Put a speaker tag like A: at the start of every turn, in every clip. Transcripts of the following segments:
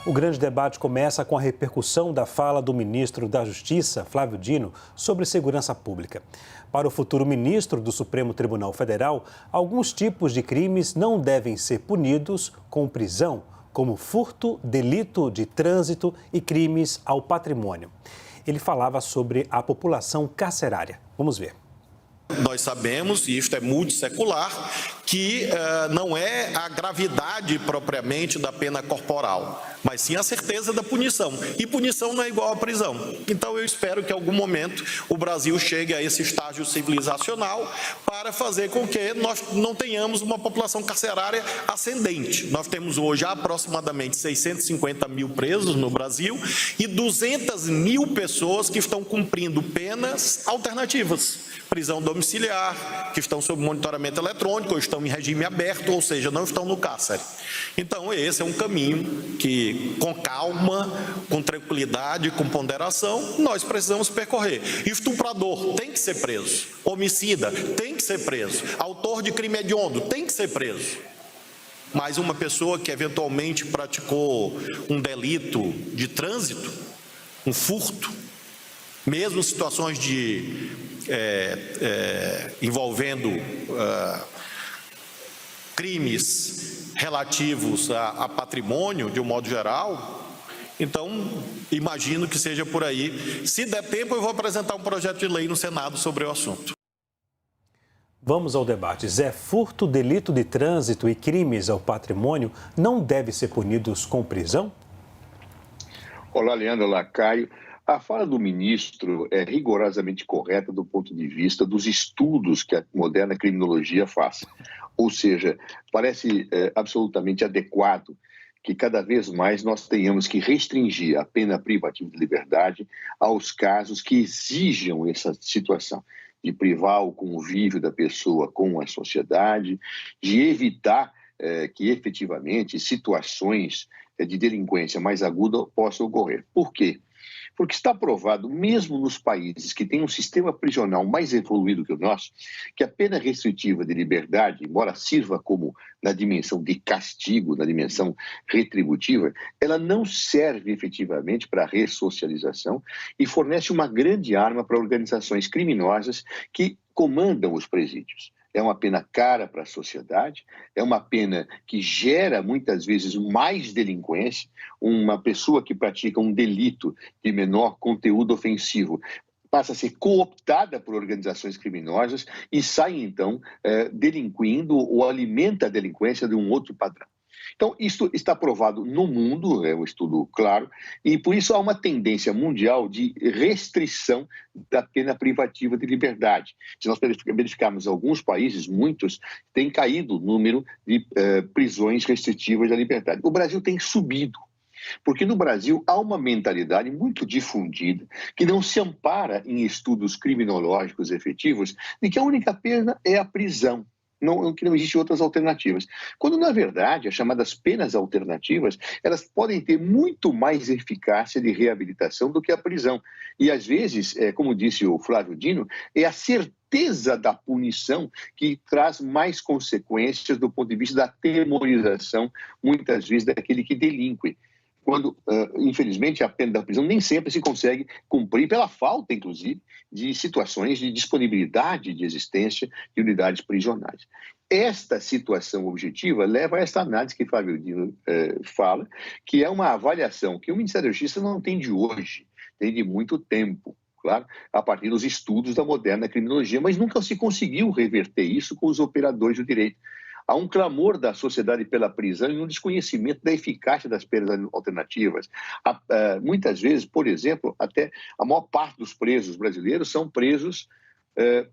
A: O grande debate começa com a repercussão da fala do ministro da Justiça, Flávio Dino, sobre segurança pública. Para o futuro ministro do Supremo Tribunal Federal, alguns tipos de crimes não devem ser punidos com prisão, como furto, delito de trânsito e crimes ao patrimônio. Ele falava sobre a população carcerária. Vamos ver.
B: Nós sabemos, e isto é multissecular, que não é a gravidade propriamente da pena corporal, mas sim a certeza da punição. E punição não é igual à prisão. Então eu espero que em algum momento o Brasil chegue a esse estágio civilizacional para fazer com que nós não tenhamos uma população carcerária ascendente. Nós temos hoje aproximadamente 650 mil presos no Brasil e 200 mil pessoas que estão cumprindo penas alternativas. Prisão domiciliar, que estão sob monitoramento eletrônico, ou estão em regime aberto, ou seja, não estão no cárcere. Então, esse é um caminho que, com calma, com tranquilidade, com ponderação, nós precisamos percorrer. Estuprador tem que ser preso. Homicida tem que ser preso. Autor de crime hediondo tem que ser preso. Mas uma pessoa que eventualmente praticou um delito de trânsito, um furto, mesmo situações de envolvendo crimes relativos a patrimônio, de um modo geral, então imagino que seja por aí. Se der tempo, eu vou apresentar um projeto de lei no Senado sobre o assunto.
A: Vamos ao debate. Zé, furto, delito de trânsito e crimes ao patrimônio não devem ser punidos com prisão?
C: Olá, Leandro, olá, Caio. A fala do ministro é rigorosamente correta do ponto de vista dos estudos que a moderna criminologia faz. Ou seja, parece absolutamente adequado que cada vez mais nós tenhamos que restringir a pena privativa de liberdade aos casos que exijam essa situação, de privar o convívio da pessoa com a sociedade, de evitar que efetivamente situações de delinquência mais aguda possam ocorrer. Por quê? Porque está provado, mesmo nos países que têm um sistema prisional mais evoluído que o nosso, que a pena restritiva de liberdade, embora sirva como na dimensão de castigo, na dimensão retributiva, ela não serve efetivamente para a ressocialização e fornece uma grande arma para organizações criminosas que comandam os presídios. É uma pena cara para a sociedade, é uma pena que gera muitas vezes mais delinquência. Uma pessoa que pratica um delito de menor conteúdo ofensivo passa a ser cooptada por organizações criminosas e sai então delinquindo ou alimenta a delinquência de um outro padrão. Então, isso está provado no mundo, é um estudo claro, e por isso há uma tendência mundial de restrição da pena privativa de liberdade. Se nós verificarmos alguns países, muitos, tem caído o número de prisões restritivas da liberdade. O Brasil tem subido, porque no Brasil há uma mentalidade muito difundida que não se ampara em estudos criminológicos efetivos de que a única pena é a prisão. Que não existem outras alternativas. Quando, na verdade, as chamadas penas alternativas, elas podem ter muito mais eficácia de reabilitação do que a prisão. E, às vezes, como disse o Flávio Dino, é a certeza da punição que traz mais consequências do ponto de vista da temorização, muitas vezes, daquele que delinque. Quando, infelizmente, a pena da prisão nem sempre se consegue cumprir pela falta, inclusive, de situações de disponibilidade de existência de unidades prisionais. Esta situação objetiva leva a esta análise que Flávio Dino fala, que é uma avaliação que o Ministério da Justiça não tem de hoje, tem de muito tempo. Claro, a partir dos estudos da moderna criminologia, mas nunca se conseguiu reverter isso com os operadores do direito. Há um clamor da sociedade pela prisão e um desconhecimento da eficácia das penas alternativas. Muitas vezes, por exemplo, até a maior parte dos presos brasileiros são presos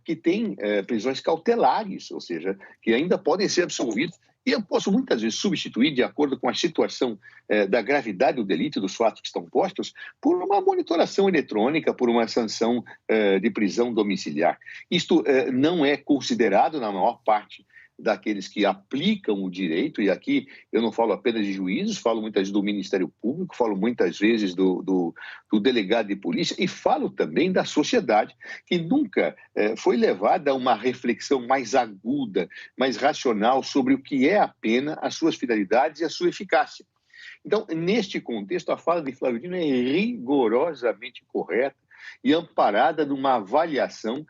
C: que têm prisões cautelares, ou seja, que ainda podem ser absolvidos. E eu posso muitas vezes substituir, de acordo com a situação da gravidade do delito e dos fatos que estão postos, por uma monitoração eletrônica, por uma sanção de prisão domiciliar. Isto não é considerado, na maior parte daqueles que aplicam o direito, e aqui eu não falo apenas de juízes, falo muitas vezes do Ministério Público, falo muitas vezes do delegado de polícia e falo também da sociedade, que nunca foi levada a uma reflexão mais aguda, mais racional sobre o que é a pena, as suas finalidades e a sua eficácia. Então, neste contexto, a fala de Flávio Dino é rigorosamente correta e amparada numa avaliação,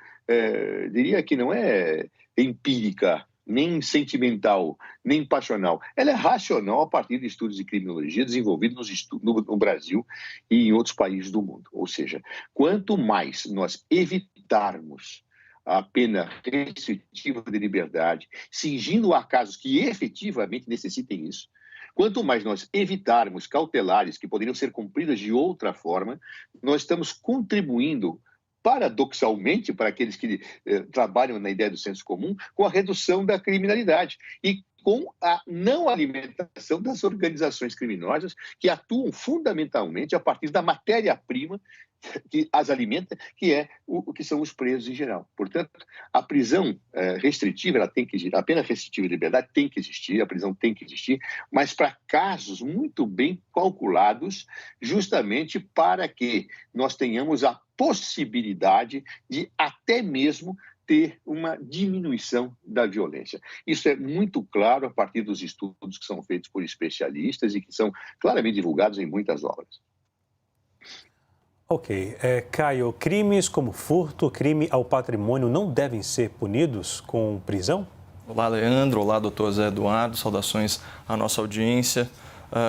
C: diria que não é empírica, nem sentimental, nem passional. Ela é racional a partir de estudos de criminologia desenvolvidos no Brasil e em outros países do mundo. Ou seja, quanto mais nós evitarmos a pena restritiva de liberdade, cingindo a casos que efetivamente necessitem isso, quanto mais nós evitarmos cautelares que poderiam ser cumpridas de outra forma, nós estamos contribuindo, paradoxalmente, para aqueles que trabalham na ideia do senso comum, com a redução da criminalidade e com a não alimentação das organizações criminosas que atuam fundamentalmente a partir da matéria-prima que as alimenta, que são os presos em geral. Portanto, a prisão restritiva, ela tem que existir, a pena restritiva de liberdade tem que existir, a prisão tem que existir, mas para casos muito bem calculados, justamente para que nós tenhamos a possibilidade de até mesmo ter uma diminuição da violência. Isso é muito claro a partir dos estudos que são feitos por especialistas e que são claramente divulgados em muitas obras.
A: Ok. Caio, crimes como furto, crime ao patrimônio não devem ser punidos com prisão?
D: Olá, Leandro. Olá, doutor Zé Eduardo. Saudações à nossa audiência.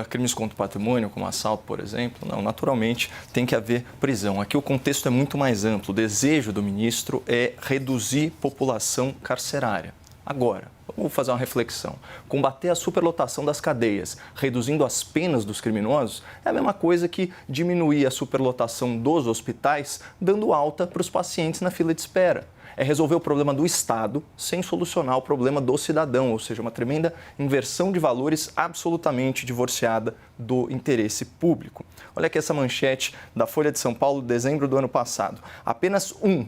D: Crimes contra o patrimônio, como assalto, por exemplo, não, naturalmente tem que haver prisão. Aqui o contexto é muito mais amplo. O desejo do ministro é reduzir população carcerária. Agora, vamos fazer uma reflexão. Combater a superlotação das cadeias, reduzindo as penas dos criminosos, é a mesma coisa que diminuir a superlotação dos hospitais, dando alta para os pacientes na fila de espera. É resolver o problema do Estado sem solucionar o problema do cidadão, ou seja, uma tremenda inversão de valores absolutamente divorciada do interesse público. Olha aqui essa manchete da Folha de São Paulo, dezembro do ano passado. Apenas um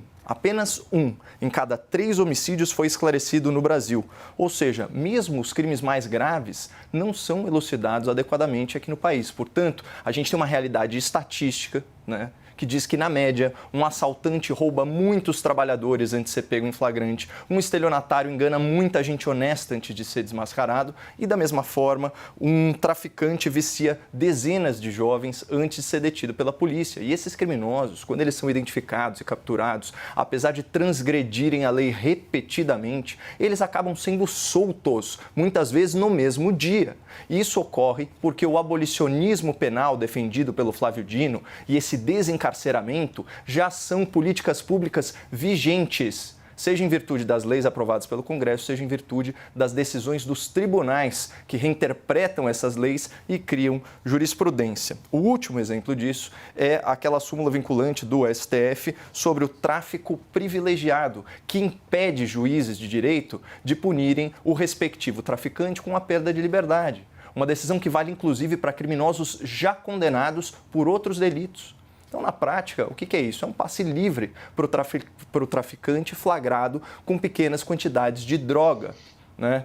D: em cada 3 homicídios foi esclarecido no Brasil. Ou seja, mesmo os crimes mais graves não são elucidados adequadamente aqui no país. Portanto, a gente tem uma realidade estatística, né, que diz que, na média, um assaltante rouba muitos trabalhadores antes de ser pego em flagrante, um estelionatário engana muita gente honesta antes de ser desmascarado e, da mesma forma, um traficante vicia dezenas de jovens antes de ser detido pela polícia. E esses criminosos, quando eles são identificados e capturados, apesar de transgredirem a lei repetidamente, eles acabam sendo soltos, muitas vezes no mesmo dia. E isso ocorre porque o abolicionismo penal defendido pelo Flávio Dino e esse desencarceramento já são políticas públicas vigentes, seja em virtude das leis aprovadas pelo Congresso, seja em virtude das decisões dos tribunais que reinterpretam essas leis e criam jurisprudência. O último exemplo disso é aquela súmula vinculante do STF sobre o tráfico privilegiado, que impede juízes de direito de punirem o respectivo traficante com a perda de liberdade. Uma decisão que vale, inclusive, para criminosos já condenados por outros delitos. Então, na prática, o que é isso? É um passe livre para o traficante flagrado com pequenas quantidades de droga, né?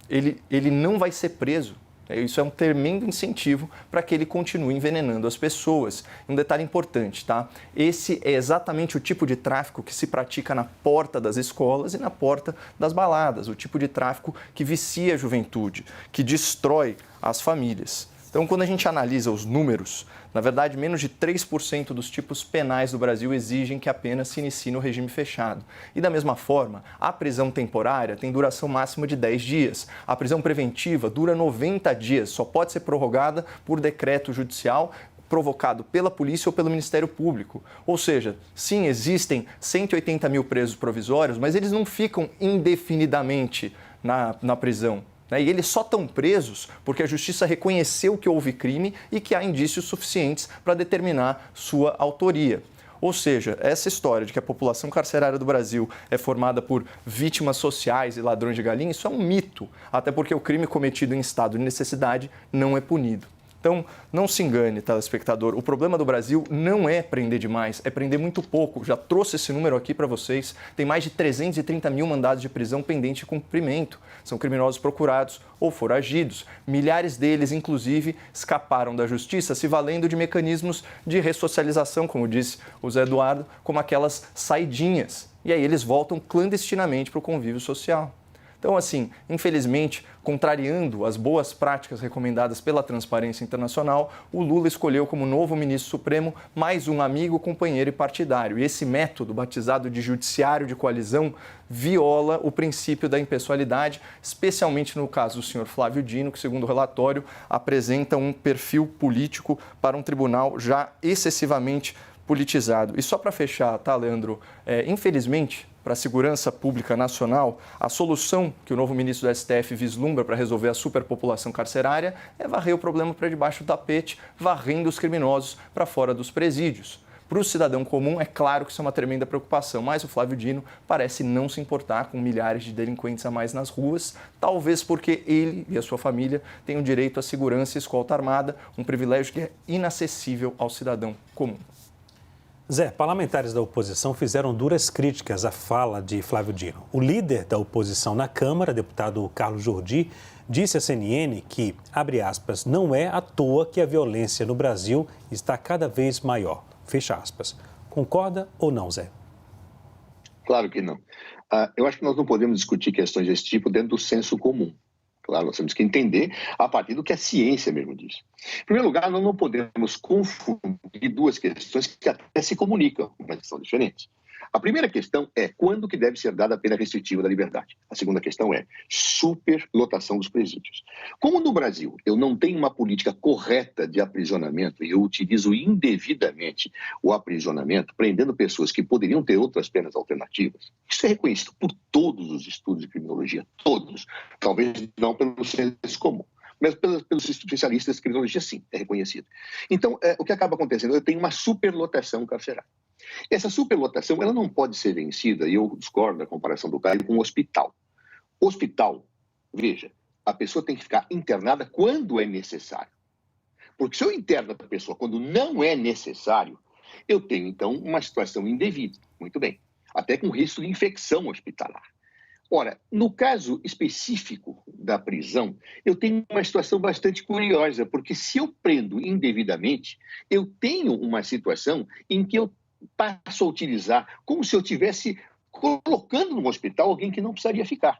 D: Ele não vai ser preso. Isso é um tremendo incentivo para que ele continue envenenando as pessoas. Um detalhe importante, tá? Esse é exatamente o tipo de tráfico que se pratica na porta das escolas e na porta das baladas. O tipo de tráfico que vicia a juventude, que destrói as famílias. Então, quando a gente analisa os números, na verdade, menos de 3% dos tipos penais do Brasil exigem que a pena se inicie no regime fechado. E, da mesma forma, a prisão temporária tem duração máxima de 10 dias. A prisão preventiva dura 90 dias, só pode ser prorrogada por decreto judicial provocado pela polícia ou pelo Ministério Público. Ou seja, sim, existem 180 mil presos provisórios, mas eles não ficam indefinidamente na prisão. E eles só estão presos porque a Justiça reconheceu que houve crime e que há indícios suficientes para determinar sua autoria. Ou seja, essa história de que a população carcerária do Brasil é formada por vítimas sociais e ladrões de galinha, isso é um mito, até porque o crime cometido em estado de necessidade não é punido. Então, não se engane, telespectador, o problema do Brasil não é prender demais, é prender muito pouco. Já trouxe esse número aqui para vocês. Tem mais de 330 mil mandados de prisão pendente de cumprimento. São criminosos procurados ou foragidos. Milhares deles, inclusive, escaparam da justiça se valendo de mecanismos de ressocialização, como disse o Zé Eduardo, como aquelas saidinhas. E aí eles voltam clandestinamente para o convívio social. Então, assim, infelizmente, Contrariando as boas práticas recomendadas pela Transparência Internacional, o Lula escolheu como novo ministro supremo mais um amigo, companheiro e partidário. E esse método, batizado de judiciário de coalizão, viola o princípio da impessoalidade, especialmente no caso do senhor Flávio Dino, que, segundo o relatório, apresenta um perfil político para um tribunal já excessivamente politizado. E só para fechar, tá, Leandro? Infelizmente, para a segurança pública nacional, a solução que o novo ministro do STF vislumbra para resolver a superpopulação carcerária é varrer o problema para debaixo do tapete, varrendo os criminosos para fora dos presídios. Para o cidadão comum, é claro que isso é uma tremenda preocupação, mas o Flávio Dino parece não se importar com milhares de delinquentes a mais nas ruas, talvez porque ele e a sua família têm o direito à segurança e escolta armada, um privilégio que é inacessível ao cidadão comum.
A: Zé, parlamentares da oposição fizeram duras críticas à fala de Flávio Dino. O líder da oposição na Câmara, deputado Carlos Jordi, disse à CNN que, abre aspas, não é à toa que a violência no Brasil está cada vez maior. Fecha aspas. Concorda ou não, Zé?
C: Claro que não. Eu acho que nós não podemos discutir questões desse tipo dentro do senso comum. Claro, nós temos que entender a partir do que a ciência mesmo diz. Em primeiro lugar, nós não podemos confundir duas questões que até se comunicam, mas são diferentes. A primeira questão é quando que deve ser dada a pena restritiva da liberdade. A segunda questão é superlotação dos presídios. Como no Brasil eu não tenho uma política correta de aprisionamento e eu utilizo indevidamente o aprisionamento, prendendo pessoas que poderiam ter outras penas alternativas, isso é reconhecido por todos os estudos de criminologia, todos. Talvez não pelo senso comum, mas pelos especialistas de criminologia, sim, é reconhecido. Então, o que acaba acontecendo? Eu tenho uma superlotação carcerária. Essa superlotação ela não pode ser vencida, e eu discordo da comparação do Caio, com um hospital. Hospital, veja, a pessoa tem que ficar internada quando é necessário. Porque se eu interno a pessoa quando não é necessário, eu tenho, então, uma situação indevida. Muito bem. Até com risco de infecção hospitalar. Ora, no caso específico da prisão, eu tenho uma situação bastante curiosa, porque se eu prendo indevidamente, eu tenho uma situação em que eu passo a utilizar como se eu estivesse colocando no hospital alguém que não precisaria ficar.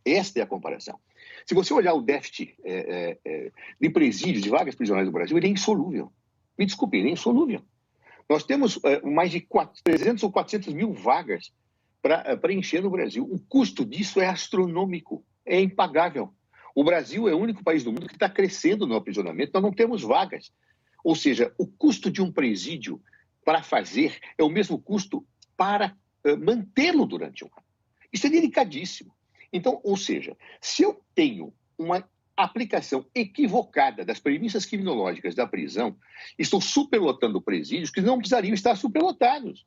C: Esta é a comparação. Se você olhar o déficit de presídios, de vagas prisionais do Brasil, ele é insolúvel. Me desculpe, ele é insolúvel. Nós temos mais de 300 ou 400 mil vagas para preencher no Brasil. O custo disso é astronômico, é impagável. O Brasil é o único país do mundo que está crescendo no aprisionamento, nós não temos vagas. Ou seja, o custo de um presídio para fazer é o mesmo custo para mantê-lo durante um ano. Isso é delicadíssimo. Então, ou seja, se eu tenho uma aplicação equivocada das premissas criminológicas da prisão, estou superlotando presídios que não precisariam estar superlotados.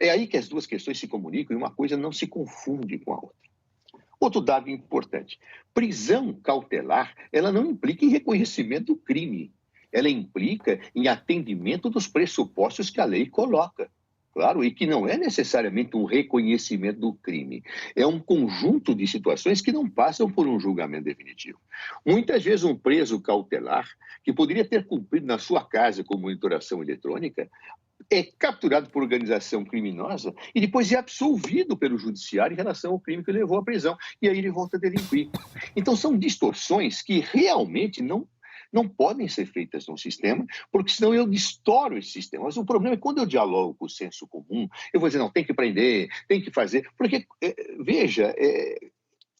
C: É aí que as duas questões se comunicam e uma coisa não se confunde com a outra. Outro dado importante, prisão cautelar, ela não implica em reconhecimento do crime. Ela implica em atendimento dos pressupostos que a lei coloca. Claro, e que não é necessariamente um reconhecimento do crime. É um conjunto de situações que não passam por um julgamento definitivo. Muitas vezes um preso cautelar, que poderia ter cumprido na sua casa com monitoração eletrônica, é capturado por organização criminosa e depois é absolvido pelo judiciário em relação ao crime que o levou à prisão. E aí ele volta a delinquir. Então são distorções que realmente não podem ser feitas no sistema, porque senão eu distoro esse sistema. Mas o problema é quando eu dialogo com o senso comum, eu vou dizer, não, tem que prender, tem que fazer, porque, veja,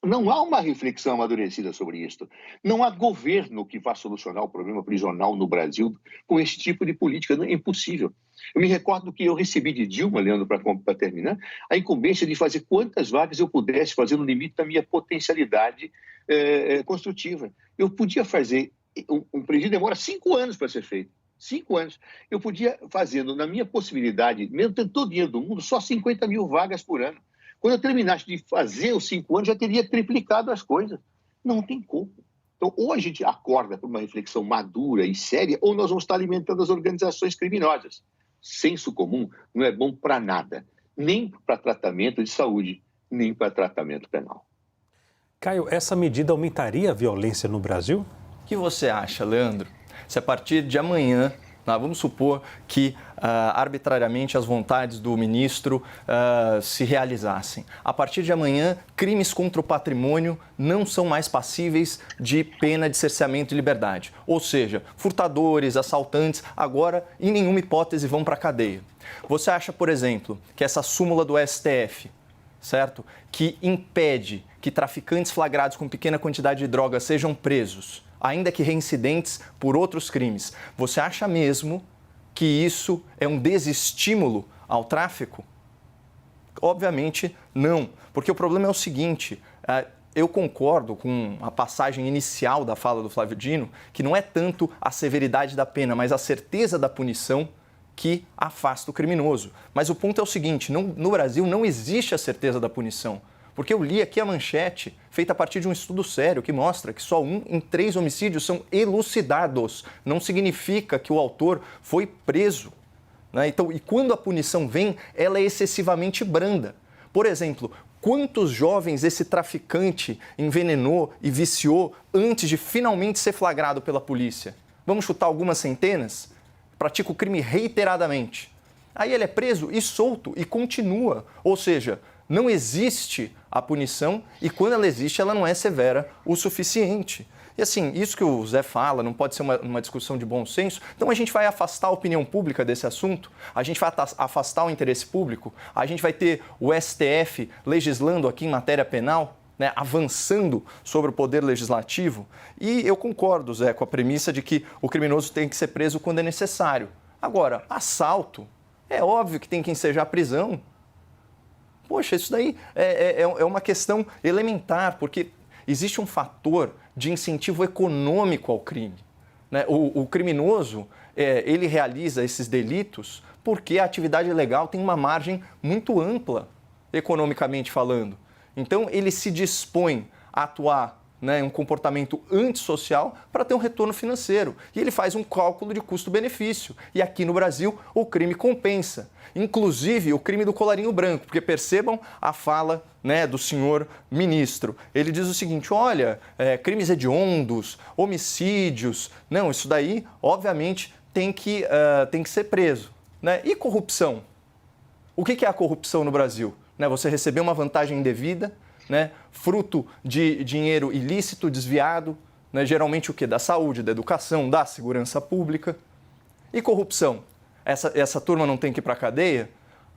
C: não há uma reflexão amadurecida sobre isso. Não há governo que vá solucionar o problema prisional no Brasil com esse tipo de política, é impossível. Eu me recordo que eu recebi de Dilma, Leandro, para terminar, a incumbência de fazer quantas vagas eu pudesse fazer no limite da minha potencialidade construtiva. Eu podia fazer. Um presídio demora 5 anos para ser feito. 5 anos. Eu podia fazer, na minha possibilidade, mesmo tendo todo o dinheiro do mundo, só 50 mil vagas por ano. Quando eu terminasse de fazer os 5 anos, já teria triplicado as coisas. Não tem como. Então, ou a gente acorda para uma reflexão madura e séria, ou nós vamos estar alimentando as organizações criminosas. Senso comum não é bom para nada. Nem para tratamento de saúde, nem para tratamento penal.
A: Caio, essa medida aumentaria a violência no Brasil?
D: O que você acha, Leandro? Se a partir de amanhã Vamos supor que arbitrariamente as vontades do ministro se realizassem. A partir de amanhã, crimes contra o patrimônio não são mais passíveis de pena de cerceamento de liberdade. Ou seja, furtadores, assaltantes, agora, em nenhuma hipótese, vão para a cadeia. Você acha, por exemplo, que essa súmula do STF, certo, que impede que traficantes flagrados com pequena quantidade de droga sejam presos, ainda que reincidentes por outros crimes, você acha mesmo que isso é um desestímulo ao tráfico? Obviamente não, porque o problema é o seguinte, eu concordo com a passagem inicial da fala do Flávio Dino, que não é tanto a severidade da pena, mas a certeza da punição que afasta o criminoso. Mas o ponto é o seguinte, no Brasil não existe a certeza da punição. Porque eu li aqui a manchete, feita a partir de um estudo sério, que mostra que só 1 em 3 homicídios são elucidados. Não significa que o autor foi preso. Então, e quando a punição vem, ela é excessivamente branda. Por exemplo, quantos jovens esse traficante envenenou e viciou antes de finalmente ser flagrado pela polícia? Vamos chutar algumas centenas? Pratica o crime reiteradamente. Aí ele é preso e solto e continua. Ou seja, não existe a punição e quando ela existe, ela não é severa o suficiente. E assim, isso que o Zé fala não pode ser uma discussão de bom senso. Então a gente vai afastar a opinião pública desse assunto, a gente vai afastar o interesse público, a gente vai ter o STF legislando aqui em matéria penal, avançando sobre o poder legislativo. E eu concordo, Zé, com a premissa de que o criminoso tem que ser preso quando é necessário. Agora, assalto, é óbvio que tem que ensejar prisão. Poxa, isso daí é uma questão elementar, porque existe um fator de incentivo econômico ao crime. O criminoso, ele realiza esses delitos porque a atividade ilegal tem uma margem muito ampla, economicamente falando. Então, ele se dispõe a atuar em um comportamento antissocial para ter um retorno financeiro. E ele faz um cálculo de custo-benefício. E aqui no Brasil, o crime compensa. Inclusive, o crime do colarinho branco, porque percebam a fala do senhor ministro. Ele diz o seguinte, olha, crimes hediondos, homicídios, não, isso daí, obviamente, tem que ser preso. E corrupção? O que é a corrupção no Brasil? Você receber uma vantagem indevida, fruto de dinheiro ilícito, desviado, geralmente o quê? Da saúde, da educação, da segurança pública. E corrupção? Essa turma não tem que ir para a cadeia?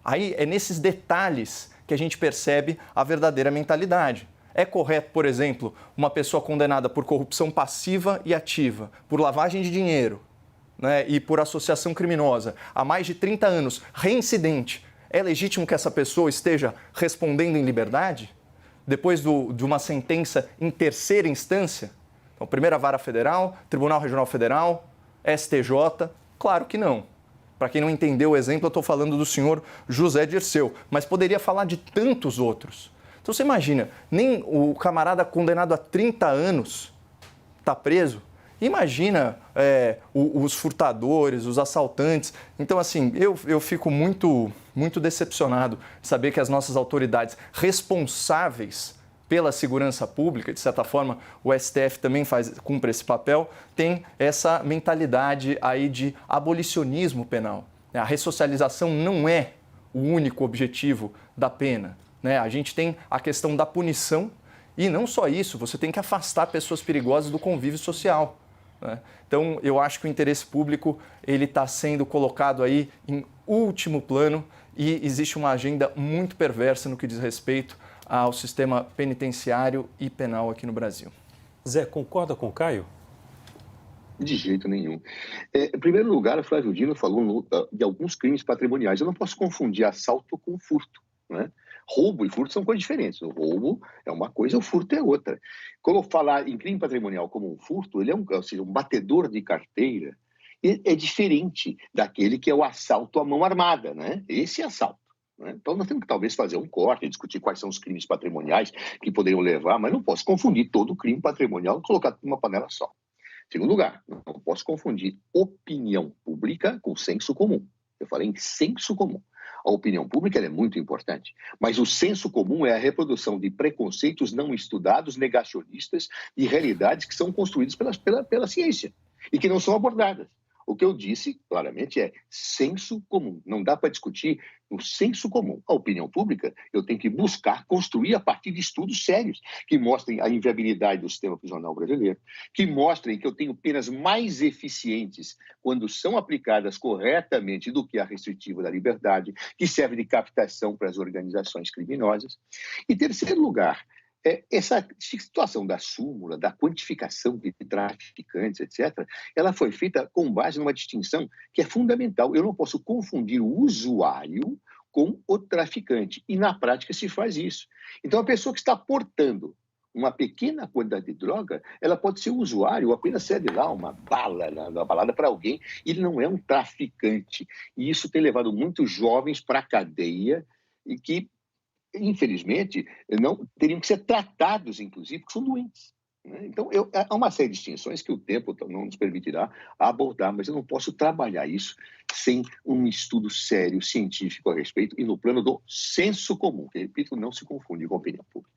D: Aí é nesses detalhes que a gente percebe a verdadeira mentalidade. É correto, por exemplo, uma pessoa condenada por corrupção passiva e ativa, por lavagem de dinheiro e por associação criminosa há mais de 30 anos, reincidente, é legítimo que essa pessoa esteja respondendo em liberdade? Depois de uma sentença em terceira instância? Então, primeira vara federal, Tribunal Regional Federal, STJ? Claro que não. Para quem não entendeu o exemplo, eu estou falando do senhor José Dirceu, mas poderia falar de tantos outros. Então, você imagina, nem o camarada condenado a 30 anos está preso. Imagina os furtadores, os assaltantes. Então, assim, eu fico muito decepcionado de saber que as nossas autoridades responsáveis pela segurança pública, de certa forma, o STF também cumpre esse papel, tem essa mentalidade aí de abolicionismo penal. A ressocialização não é o único objetivo da pena. A gente tem a questão da punição e não só isso, você tem que afastar pessoas perigosas do convívio social. Então, eu acho que o interesse público ele está sendo colocado aí em último plano e existe uma agenda muito perversa no que diz respeito ao sistema penitenciário e penal aqui no Brasil.
A: Zé, concorda com o Caio?
C: De jeito nenhum. Em primeiro lugar, o Flávio Dino falou de alguns crimes patrimoniais. Eu não posso confundir assalto com furto, Roubo e furto são coisas diferentes. O roubo é uma coisa, o furto é outra. Quando eu falar em crime patrimonial como um furto, ele é um batedor de carteira. É diferente daquele que é o assalto à mão armada, Esse é assalto. Então, nós temos que talvez fazer um corte, discutir quais são os crimes patrimoniais que poderiam levar, mas não posso confundir todo o crime patrimonial e colocar numa panela só. Segundo lugar, não posso confundir opinião pública com senso comum. Eu falei em senso comum. A opinião pública é muito importante, mas o senso comum é a reprodução de preconceitos não estudados, negacionistas, de realidades que são construídas pela ciência e que não são abordadas. O que eu disse, claramente, é senso comum. Não dá para discutir no senso comum. A opinião pública, eu tenho que buscar construir a partir de estudos sérios, que mostrem a inviabilidade do sistema prisional brasileiro, que mostrem que eu tenho penas mais eficientes quando são aplicadas corretamente do que a restritiva da liberdade, que serve de captação para as organizações criminosas. Em terceiro lugar, essa situação da súmula, da quantificação de traficantes, etc., ela foi feita com base numa distinção que é fundamental. Eu não posso confundir o usuário com o traficante. E, na prática, se faz isso. Então, a pessoa que está portando uma pequena quantidade de droga, ela pode ser usuário, ou apenas cede lá uma bala na balada para alguém. Ele não é um traficante. E isso tem levado muitos jovens para a cadeia e que, infelizmente, não teriam que ser tratados, inclusive, porque são doentes. Né? Então, há uma série de distinções que o tempo não nos permitirá abordar, mas eu não posso trabalhar isso sem um estudo sério, científico a respeito e no plano do senso comum, que, repito, não se confunde com a opinião pública.